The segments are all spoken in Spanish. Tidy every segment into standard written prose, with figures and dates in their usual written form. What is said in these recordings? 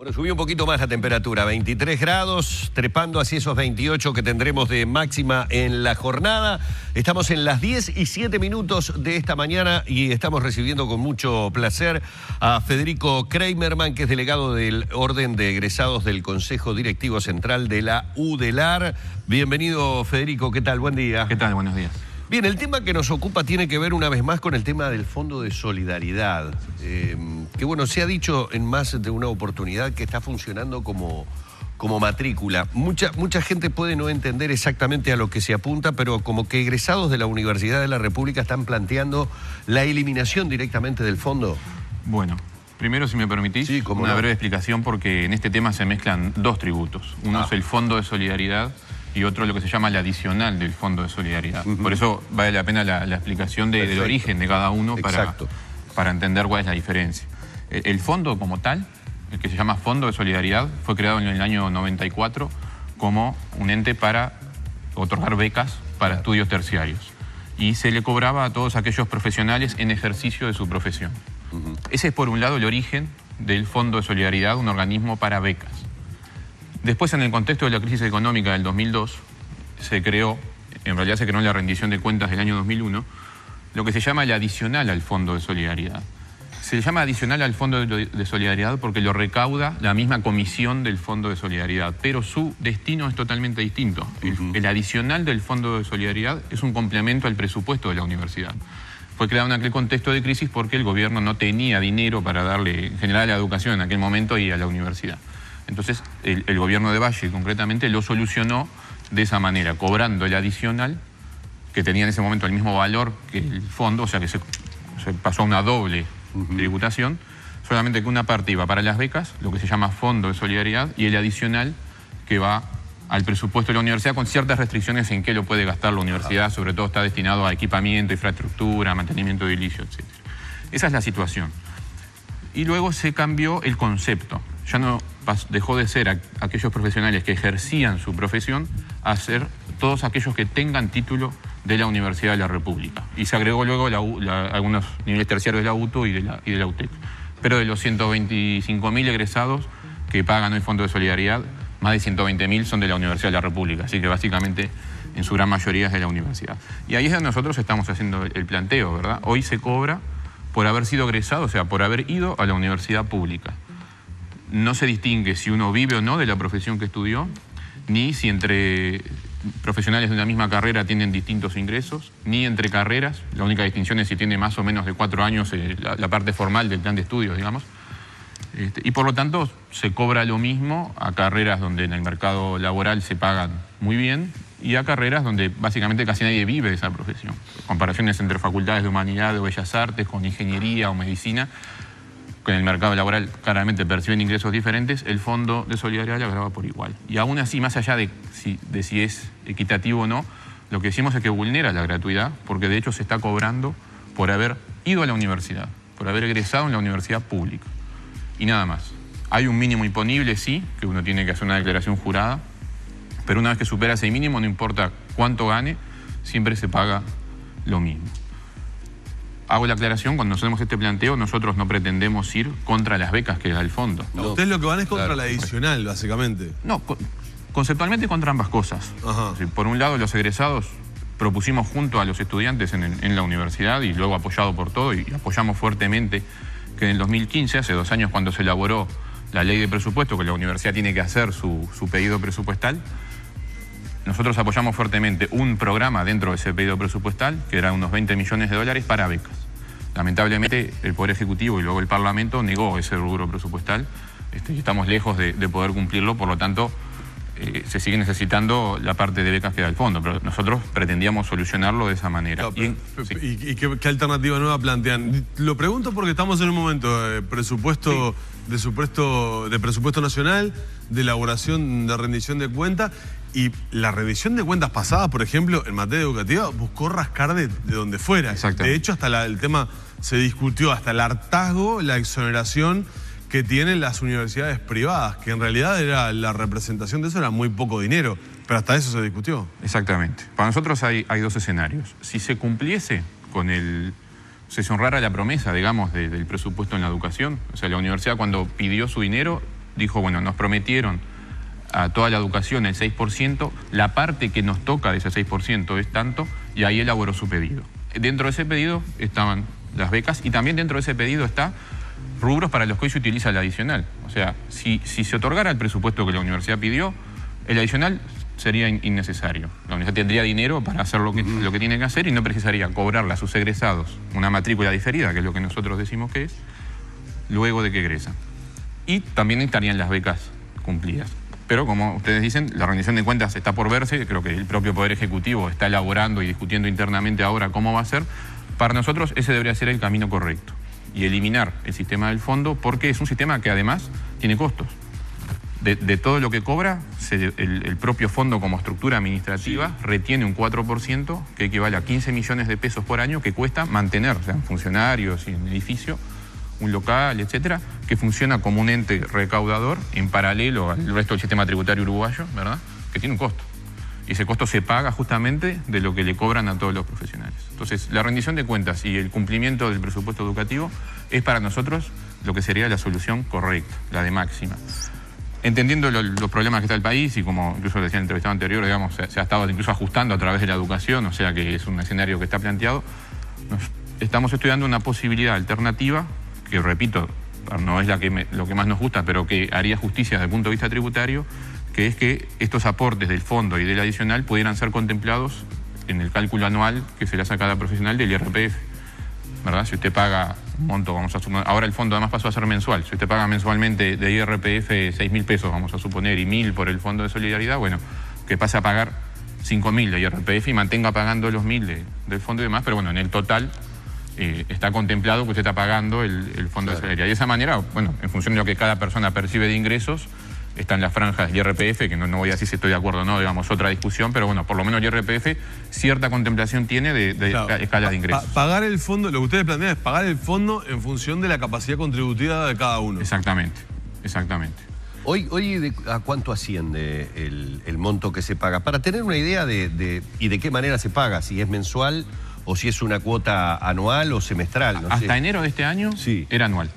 Bueno, subió un poquito más la temperatura, 23 grados, trepando hacia esos 28 que tendremos de máxima en la jornada. Estamos en las 10:07 de esta mañana y estamos recibiendo con mucho placer a Federico Kramerman, que es delegado del Orden de Egresados del Consejo Directivo Central de la UDELAR. Bienvenido, Federico, ¿qué tal? Buen día. ¿Qué tal? Buenos días. Bien, el tema que nos ocupa tiene que ver una vez más con el tema del Fondo de Solidaridad, que bueno, se ha dicho en más de una oportunidad que está funcionando como matrícula. Mucha gente puede no entender exactamente a lo que se apunta, pero como que egresados de la Universidad de la República están planteando la eliminación directamente del fondo. Bueno, primero, si me permitís, sí, una breve explicación, porque en este tema se mezclan dos tributos. Uno es el Fondo de Solidaridad y otro lo que se llama la adicional del Fondo de Solidaridad. Por eso vale la pena la explicación del origen de cada uno para entender cuál es la diferencia. El fondo como tal, el que se llama Fondo de Solidaridad, fue creado en el año 94 como un ente para otorgar becas para estudios terciarios. Y se le cobraba a todos aquellos profesionales en ejercicio de su profesión. Ese es por un lado el origen del Fondo de Solidaridad, un organismo para becas. Después, en el contexto de la crisis económica del 2002, se creó en la rendición de cuentas del año 2001, lo que se llama la adicional al Fondo de Solidaridad. Se le llama adicional al Fondo de Solidaridad porque lo recauda la misma comisión del Fondo de Solidaridad, pero su destino es totalmente distinto. El adicional del Fondo de Solidaridad es un complemento al presupuesto de la universidad. Fue creado en aquel contexto de crisis porque el gobierno no tenía dinero para darle en general a la educación en aquel momento y a la universidad. Entonces, el gobierno de Valle, concretamente, lo solucionó de esa manera, cobrando el adicional, que tenía en ese momento el mismo valor que el fondo, o sea que se pasó a una doble tributación, solamente que una parte iba para las becas, lo que se llama Fondo de Solidaridad, y el adicional que va al presupuesto de la universidad con ciertas restricciones en qué lo puede gastar la universidad, sobre todo está destinado a equipamiento, infraestructura, mantenimiento edilicio, etc. Esa es la situación. Y luego se cambió el concepto. Ya no dejó de ser aquellos profesionales que ejercían su profesión a ser todos aquellos que tengan título de la Universidad de la República. Y se agregó luego algunos niveles terciarios de la UTU y de la UTEC. Pero de los 125.000 egresados que pagan hoy Fondo de Solidaridad, más de 120.000 son de la Universidad de la República. Así que básicamente en su gran mayoría es de la universidad. Y ahí es donde nosotros estamos haciendo el planteo, ¿verdad? Hoy se cobra por haber sido egresado, o sea, por haber ido a la universidad pública. No se distingue si uno vive o no de la profesión que estudió, ni si entre profesionales de una misma carrera tienen distintos ingresos, ni entre carreras. La única distinción es si tiene más o menos de 4 años la parte formal del plan de estudios, digamos. Y por lo tanto se cobra lo mismo a carreras donde en el mercado laboral se pagan muy bien y a carreras donde básicamente casi nadie vive de esa profesión. Comparaciones entre facultades de humanidades o bellas artes con ingeniería o medicina, con el mercado laboral claramente perciben ingresos diferentes, el Fondo de Solidaridad lo grava por igual. Y aún así, más allá de si es equitativo o no, lo que decimos es que vulnera la gratuidad, porque de hecho se está cobrando por haber ido a la universidad, por haber egresado en la universidad pública. Y nada más. Hay un mínimo imponible, sí, que uno tiene que hacer una declaración jurada, pero una vez que supera ese mínimo, no importa cuánto gane, siempre se paga lo mismo. Hago la aclaración, cuando hacemos este planteo, nosotros no pretendemos ir contra las becas que da el fondo. No. Ustedes lo que van es contra la adicional, básicamente. No, conceptualmente contra ambas cosas. Por un lado, los egresados propusimos junto a los estudiantes en la universidad y luego apoyado por todo, y apoyamos fuertemente que en el 2015, hace 2 años cuando se elaboró la ley de presupuesto, que la universidad tiene que hacer su pedido presupuestal, nosotros apoyamos fuertemente un programa dentro de ese pedido presupuestal, que era unos 20 millones de dólares para becas. Lamentablemente, el Poder Ejecutivo y luego el Parlamento negó ese rubro presupuestal y estamos lejos de poder cumplirlo, por lo tanto, se sigue necesitando la parte de becas que da el fondo, pero nosotros pretendíamos solucionarlo de esa manera. Claro, ¿Y qué alternativa nueva plantean? Lo pregunto porque estamos en un momento de presupuesto, de presupuesto nacional, de elaboración de rendición de cuentas, y la rendición de cuentas pasada, por ejemplo, en materia educativa, buscó rascar de donde fuera. De hecho, hasta el tema se discutió, hasta el hartazgo, la exoneración que tienen las universidades privadas, que en realidad era la representación de eso, era muy poco dinero, pero hasta eso se discutió. Exactamente. Para nosotros hay 2 escenarios. Si se cumpliese con se honrara la promesa, digamos, del presupuesto en la educación, o sea, la universidad cuando pidió su dinero dijo, bueno, nos prometieron a toda la educación el 6%, la parte que nos toca de ese 6% es tanto, y ahí elaboró su pedido. Dentro de ese pedido estaban las becas y también dentro de ese pedido está rubros para los que hoy se utiliza el adicional. O sea, si se otorgara el presupuesto que la universidad pidió, el adicional sería innecesario. La universidad tendría dinero para hacer lo que tiene que hacer y no precisaría cobrarle a sus egresados una matrícula diferida, que es lo que nosotros decimos que es, luego de que egresan. Y también estarían las becas cumplidas. Pero como ustedes dicen, la rendición de cuentas está por verse, creo que el propio Poder Ejecutivo está elaborando y discutiendo internamente ahora cómo va a ser. Para nosotros ese debería ser el camino correcto y eliminar el sistema del fondo porque es un sistema que además tiene costos. De todo lo que cobra, el propio fondo como estructura administrativa retiene un 4% que equivale a 15 millones de pesos por año que cuesta mantener, o sea, en funcionarios y en edificio, un local, etcétera, que funciona como un ente recaudador en paralelo al resto del sistema tributario uruguayo, ¿verdad?, que tiene un costo. Y ese costo se paga justamente de lo que le cobran a todos los profesionales. Entonces, la rendición de cuentas y el cumplimiento del presupuesto educativo es para nosotros lo que sería la solución correcta, la de máxima. Entendiendo los problemas que está el país y como incluso decía en el entrevistado anterior, digamos, se ha estado incluso ajustando a través de la educación, o sea que es un escenario que está planteado, estamos estudiando una posibilidad alternativa que, repito, no es lo que más nos gusta, pero que haría justicia desde el punto de vista tributario, que es que estos aportes del fondo y del adicional pudieran ser contemplados en el cálculo anual que se le hace a cada profesional del IRPF, ¿verdad? Si usted paga un monto, vamos a suponer, ahora el fondo además pasó a ser mensual, si usted paga mensualmente de IRPF 6.000 pesos, vamos a suponer, y 1.000 por el Fondo de Solidaridad, bueno, que pase a pagar 5.000 de IRPF y mantenga pagando los 1.000 del fondo y demás, pero bueno, en el total está contemplado que usted está pagando el Fondo de Solidaridad. Y de esa manera, bueno, en función de lo que cada persona percibe de ingresos, están las franjas del IRPF, que no voy a decir si estoy de acuerdo o no, digamos, otra discusión, pero bueno, por lo menos el IRPF cierta contemplación tiene de claro, escalas de ingresos. Pagar el fondo, lo que ustedes plantean es pagar el fondo en función de la capacidad contributiva de cada uno. Exactamente, exactamente. Hoy ¿a cuánto asciende el monto que se paga? Para tener una idea y de qué manera se paga, si es mensual o si es una cuota anual o semestral. No Hasta sé. enero de este año era anual.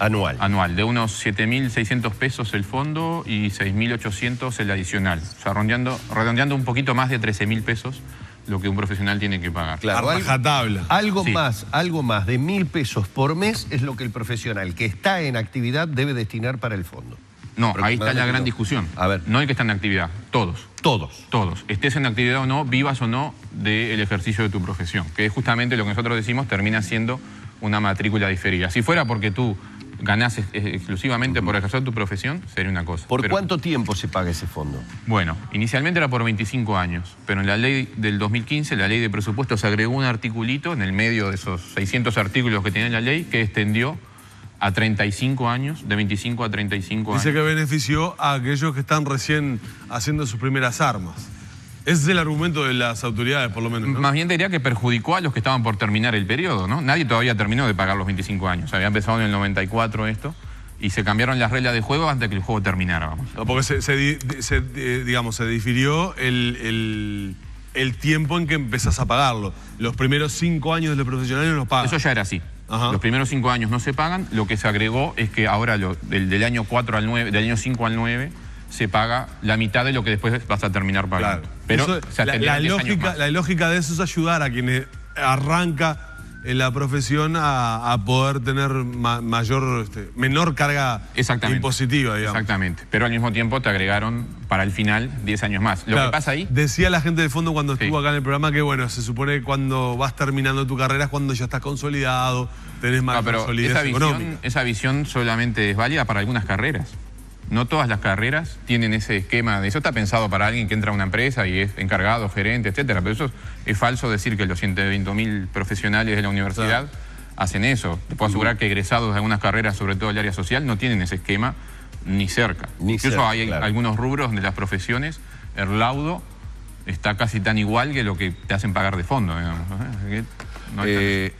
Anual. Anual, de unos 7.600 pesos el fondo y 6.800 el adicional. O sea, redondeando un poquito más de 13.000 pesos lo que un profesional tiene que pagar. Claro, rajatabla. Algo más de 1.000 pesos por mes es lo que el profesional que está en actividad debe destinar para el fondo. No, ahí está la gran discusión. A ver. No hay que estar en actividad, todos. Todos. Estés en actividad o no, vivas o no del ejercicio de tu profesión, que es justamente lo que nosotros decimos termina siendo una matrícula diferida. Si fuera porque tú ganás exclusivamente por ejercer tu profesión, sería una cosa. ¿Por cuánto tiempo se paga ese fondo? Bueno, inicialmente era por 25 años, pero en la ley del 2015, la ley de presupuestos, se agregó un articulito en el medio de esos 600 artículos que tiene la ley que extendió a 35 años, de 25 a 35 años. Dice que benefició a aquellos que están recién haciendo sus primeras armas. Ese es el argumento de las autoridades, por lo menos, ¿no? Más bien diría que perjudicó a los que estaban por terminar el periodo, ¿no? Nadie todavía terminó de pagar los 25 años. Había empezado en el 94 esto y se cambiaron las reglas de juego antes de que el juego terminara, vamos. No, porque se difirió el tiempo en que empezás a pagarlo. Los primeros 5 años de los profesionales no los pagan. Eso ya era así. Ajá. Los primeros 5 años no se pagan. Lo que se agregó es que ahora del año 4 al 9, del año 5 al 9, se paga la mitad de lo que después vas a terminar pagando. Claro. Pero eso, la lógica de eso es ayudar a quienes arranca en la profesión a poder tener menor carga impositiva, digamos. Exactamente. Pero al mismo tiempo te agregaron para el final 10 años más. Lo que pasa ahí... Decía la gente del fondo cuando estuvo acá en el programa que, bueno, se supone que cuando vas terminando tu carrera es cuando ya estás consolidado, tenés más solidez económica. Esa visión solamente es válida para algunas carreras. No todas las carreras tienen ese esquema de eso. Está pensado para alguien que entra a una empresa y es encargado, gerente, etcétera. Pero eso es falso decir que los 120.000 profesionales de la universidad hacen eso. Te puedo asegurar que egresados de algunas carreras, sobre todo del área social, no tienen ese esquema ni cerca. Incluso hay algunos rubros donde las profesiones, el laudo está casi tan igual que lo que te hacen pagar de fondo, digamos.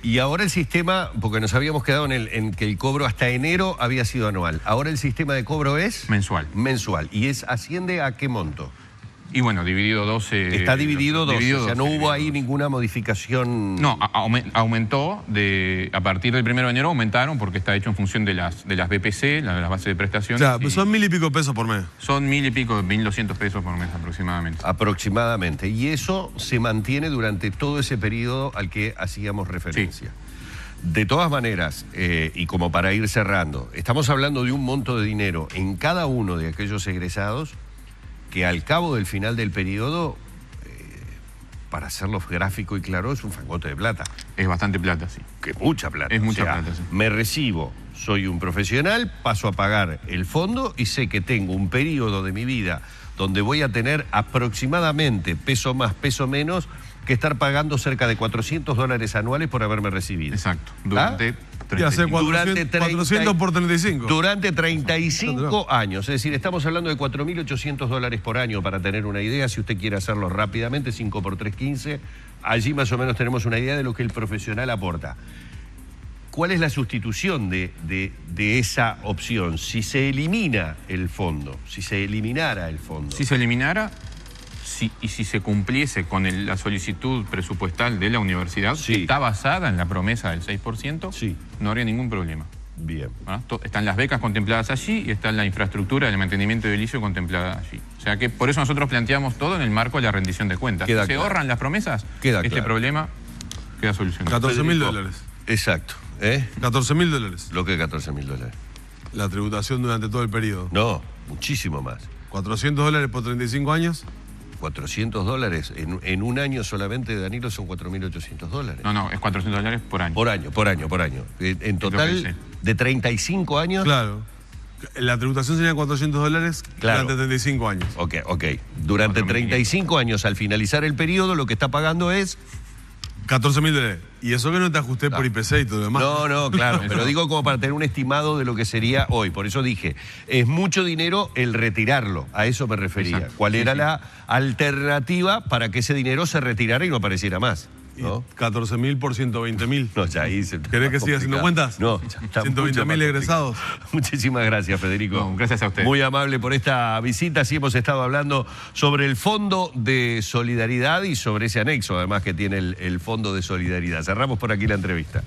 Y ahora el sistema, porque nos habíamos quedado en que el cobro hasta enero había sido anual. Ahora el sistema de cobro es... Mensual. Mensual. ¿Y asciende a qué monto? Y bueno, dividido 12... Está dividido 12, o sea, no hubo ahí dividido 12. ninguna modificación. No, aumentó, a partir del 1 de enero aumentaron porque está hecho en función de las BPC, las bases de O prestaciones. sea, pues son 1.000 y pico pesos por mes. Son 1.000 y pico, 1.200 pesos por mes aproximadamente. Aproximadamente. Y eso se mantiene durante todo ese periodo al que hacíamos referencia. Sí. De todas maneras, y como para ir cerrando, estamos hablando de un monto de dinero en cada uno de aquellos egresados que al cabo del final del periodo, para hacerlo gráfico y claro, es un fangote de plata. Es bastante plata, sí. Que mucha plata. Es mucha plata, sí. Me recibo, soy un profesional, paso a pagar el fondo y sé que tengo un periodo de mi vida donde voy a tener aproximadamente, peso más, peso menos, que estar pagando cerca de $400 anuales por haberme recibido. Exacto. Durante Y hace durante 400 por 35. Durante 35 años. Es decir, estamos hablando de $4.800 por año, para tener una idea. Si usted quiere hacerlo rápidamente, 5 por 3, 15. Allí más o menos tenemos una idea de lo que el profesional aporta. ¿Cuál es la sustitución de esa opción? Si se elimina el fondo, si se eliminara el fondo. Si se eliminara... y si se cumpliese con la solicitud presupuestal de la universidad, Sí. que está basada en la promesa del 6%, Sí. no habría ningún problema. Bien. ¿Verdad? Están las becas contempladas allí y está la infraestructura del mantenimiento edilicio contemplada allí. O sea que por eso nosotros planteamos todo en el marco de la rendición de cuentas. Queda Si se claro. ahorran las promesas, Queda este claro. problema queda solucionado. $14.000. Exacto. ¿Eh? $14.000. Lo que es $14.000. La tributación durante todo el periodo. No, muchísimo más. $400 por 35 años. $400 en un año solamente, Danilo, son $4.800. No, es $400 por año. Por año. En total, dice. de 35 años. Claro. La tributación sería $400 Claro. durante 35 años. Ok. Durante 35 años, al finalizar el periodo, lo que está pagando es... $14.000. Y eso que no te ajusté por IPC y todo lo demás. No, claro, pero digo como para tener un estimado de lo que sería hoy. Por eso dije, es mucho dinero el retirarlo, a eso me refería. Exacto. ¿Cuál Sí, era sí. la alternativa para que ese dinero se retirara y no apareciera más? Y ¿No? 14.000 por 120.000. No, ya ahí se... ¿Querés que siga haciendo cuentas? No, ya está 120.000 mucho más egresados. complicado. Muchísimas gracias, Federico. No, gracias a usted. Muy amable por esta visita. Sí, hemos estado hablando sobre el Fondo de Solidaridad y sobre ese anexo, además, que tiene el Fondo de Solidaridad. Cerramos por aquí la entrevista.